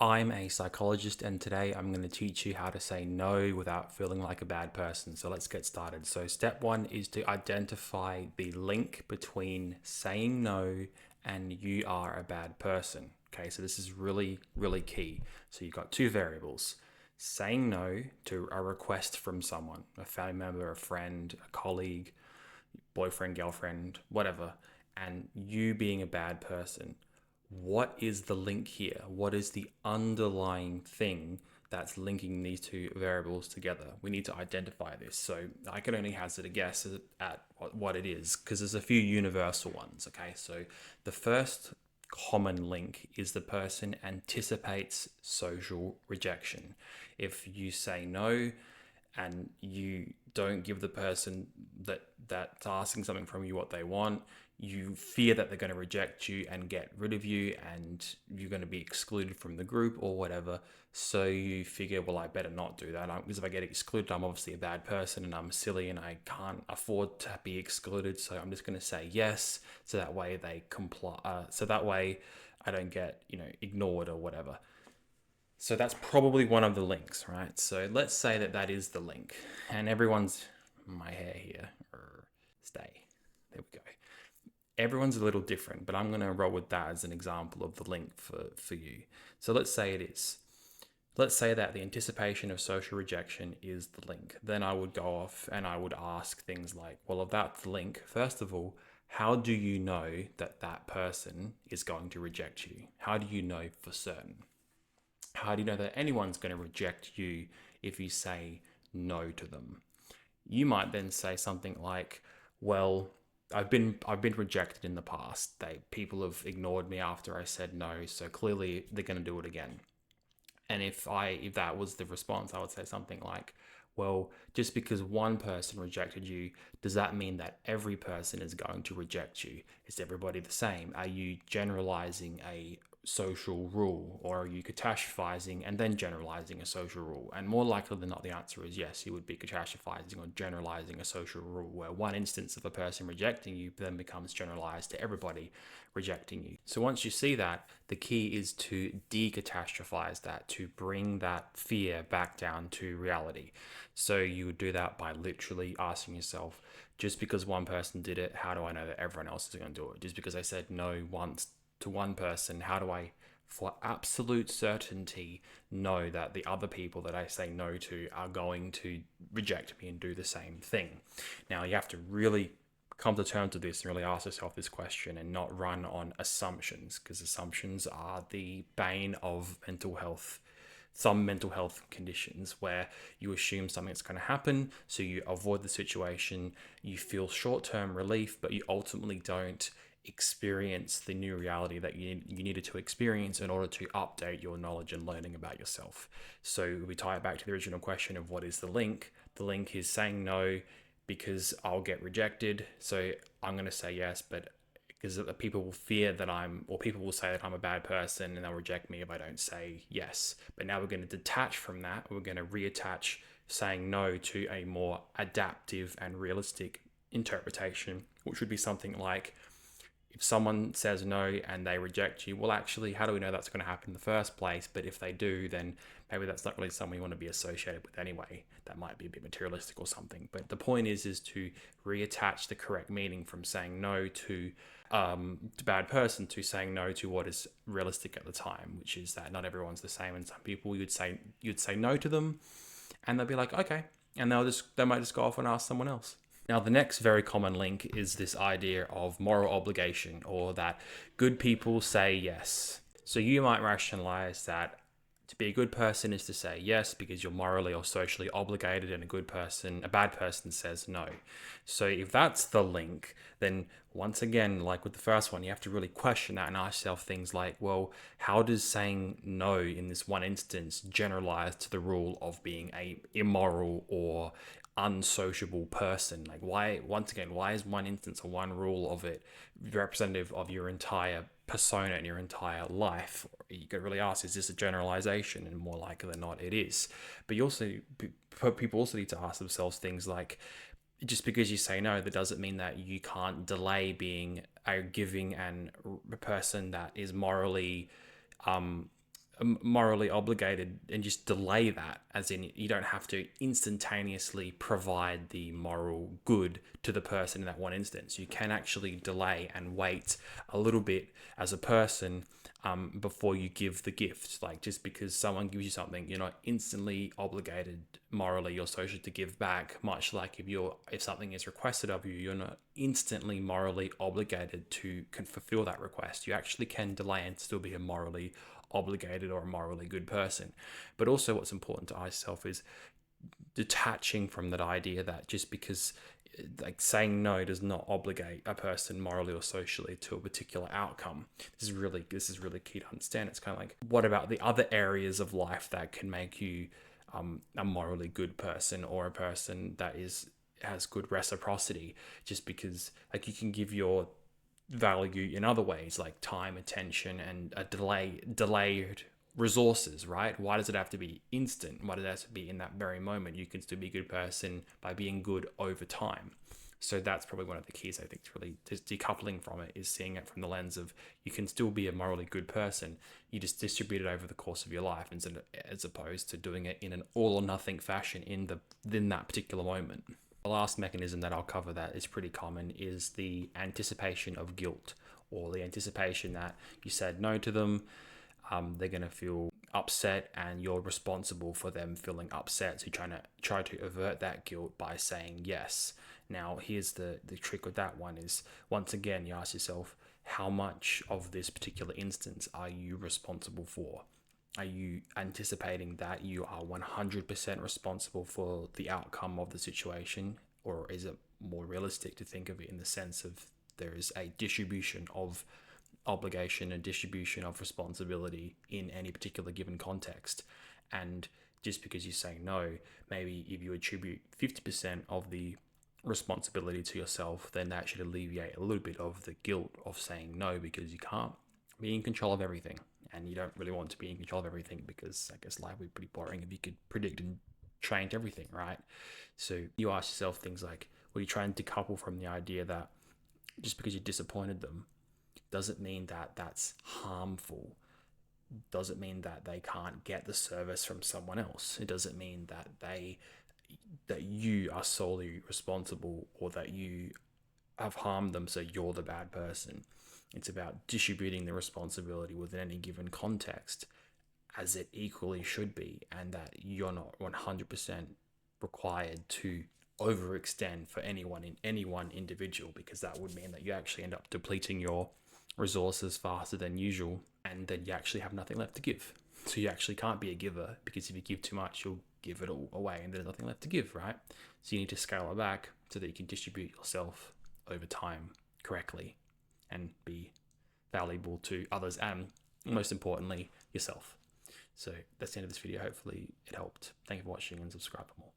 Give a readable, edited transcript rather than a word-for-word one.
I'm a psychologist, and today I'm going to teach you how to say no without feeling like a bad person. So let's get started. So, step one is to identify the link between saying no and you are a bad person. Okay, so this is really, really key. So, you've got two variables: saying no to a request from someone, a family member, a friend, a colleague, boyfriend, girlfriend, whatever, and you being a bad person. What is the link here? What is the underlying thing that's linking these two variables together? We need to identify this. So I can only hazard a guess at what it is because there's a few universal ones. Okay, so the first common link is the person anticipates social rejection. If you say no and you don't give the person that's asking something from you what they want, you fear that they're going to reject you and get rid of you, and you're going to be excluded from the group or whatever. So you figure, well, I better not do that because if I get excluded, I'm obviously a bad person and I'm silly and I can't afford to be excluded. So I'm just going to say yes, so that way they comply. So that way I don't get ignored or whatever. So that's probably one of the links, right? So let's say that is the link, and everyone's my hair here or stay. There we go. Everyone's a little different, but I'm going to roll with that as an example of the link for you. So let's say it is. Let's say that the anticipation of social rejection is the link. Then I would go off and I would ask things like, well, if that's the link, first of all, how do you know that that person is going to reject you? How do you know for certain? How do you know that anyone's going to reject you if you say no to them? You might then say something like, "Well, I've been rejected in the past. People have ignored me after I said no, so clearly they're going to do it again." And if that was the response, I would say something like, "Well, just because one person rejected you, does that mean that every person is going to reject you? Is everybody the same? Are you generalizing a social rule, or are you catastrophizing and then generalizing a social rule?" And more likely than not, the answer is yes, you would be catastrophizing or generalizing a social rule where one instance of a person rejecting you then becomes generalized to everybody rejecting you. So once you see that, the key is to decatastrophize that, to bring that fear back down to reality. So you would do that by literally asking yourself, just because one person did it, how do I know that everyone else is going to do it? Just because I said no once to one person, how do I, for absolute certainty, know that the other people that I say no to are going to reject me and do the same thing? Now, you have to really come to terms with this and really ask yourself this question and not run on assumptions, because assumptions are the bane of mental health. Some mental health conditions where you assume something's going to happen, so you avoid the situation, you feel short-term relief, but you ultimately don't experience the new reality that you needed to experience in order to update your knowledge and learning about yourself. So we tie it back to the original question of what is the link. The link is saying no because I'll get rejected. So I'm going to say yes, but because people will fear that or people will say that I'm a bad person and they'll reject me if I don't say yes. But now we're going to detach from that. We're going to reattach saying no to a more adaptive and realistic interpretation, which would be something like, if someone says no and they reject you, well, actually, how do we know that's going to happen in the first place? But if they do, then maybe that's not really someone you want to be associated with anyway. That might be a bit materialistic or something. But the point is to reattach the correct meaning from saying no to bad person to saying no to what is realistic at the time, which is that not everyone's the same, and some people you'd say no to them, and they'll be like, okay, and they might just go off and ask someone else. Now, the next very common link is this idea of moral obligation, or that good people say yes. So you might rationalize that to be a good person is to say yes because you're morally or socially obligated, and a bad person says no. So if that's the link, then once again, like with the first one, you have to really question that and ask yourself things like, well, how does saying no in this one instance generalize to the rule of being a immoral or unsociable person? Like, why is one instance or one rule of it representative of your entire persona and your entire life? You could really ask, is this a generalization? And more likely than not, it is. But people also need to ask themselves things like, just because you say no, that doesn't mean that you can't delay being a giving and a person that is morally morally obligated, and just delay that, as in you don't have to instantaneously provide the moral good to the person in that one instance. You can actually delay and wait a little bit as a person before you give the gift. Like, just because someone gives you something, you're not instantly obligated morally or socially to give back. Much like if something is requested of you, you're not instantly morally obligated to fulfill that request. You actually can delay and still be a morally obligated or a morally good person. But also, what's important to yourself is detaching from that idea that just because, like, saying no does not obligate a person morally or socially to a particular outcome. This is really key to understand. It's kind of like, what about the other areas of life that can make you a morally good person, or a person that has good reciprocity? Just because, like, you can give your value in other ways, like time, attention, and a delayed resources, right? Why does it have to be instant? Why does it have to be in that very moment? You can still be a good person by being good over time. So that's probably one of the keys, I think, to really just decoupling from it, is seeing it from the lens of, you can still be a morally good person. You just distribute it over the course of your life, as opposed to doing it in an all or nothing fashion in that particular moment. The last mechanism that I'll cover that is pretty common is the anticipation of guilt, or the anticipation that you said no to them. They're going to feel upset, and you're responsible for them feeling upset. So you're try to avert that guilt by saying yes. Now, here's the trick with that one is, once again, you ask yourself, how much of this particular instance are you responsible for? Are you anticipating that you are 100% responsible for the outcome of the situation? Or is it more realistic to think of it in the sense of, there is a distribution of obligation and distribution of responsibility in any particular given context? And just because you say no, maybe if you attribute 50% of the responsibility to yourself, then that should alleviate a little bit of the guilt of saying no, because you can't be in control of everything. And you don't really want to be in control of everything, because I guess life would be pretty boring if you could predict and change everything, right? So you ask yourself things like, well, you try and decouple from the idea that just because you disappointed them doesn't mean that that's harmful. Doesn't mean that they can't get the service from someone else. It doesn't mean that you are solely responsible, or that you have harmed them, so you're the bad person. It's about distributing the responsibility within any given context as it equally should be, and that you're not 100% required to overextend for any one individual, because that would mean that you actually end up depleting your resources faster than usual, and then you actually have nothing left to give. So you actually can't be a giver, because if you give too much, you'll give it all away and there's nothing left to give, right? So you need to scale it back so that you can distribute yourself over time correctly and be valuable to others, and most importantly, yourself. So that's the end of this video. Hopefully it helped. Thank you for watching, and subscribe for more.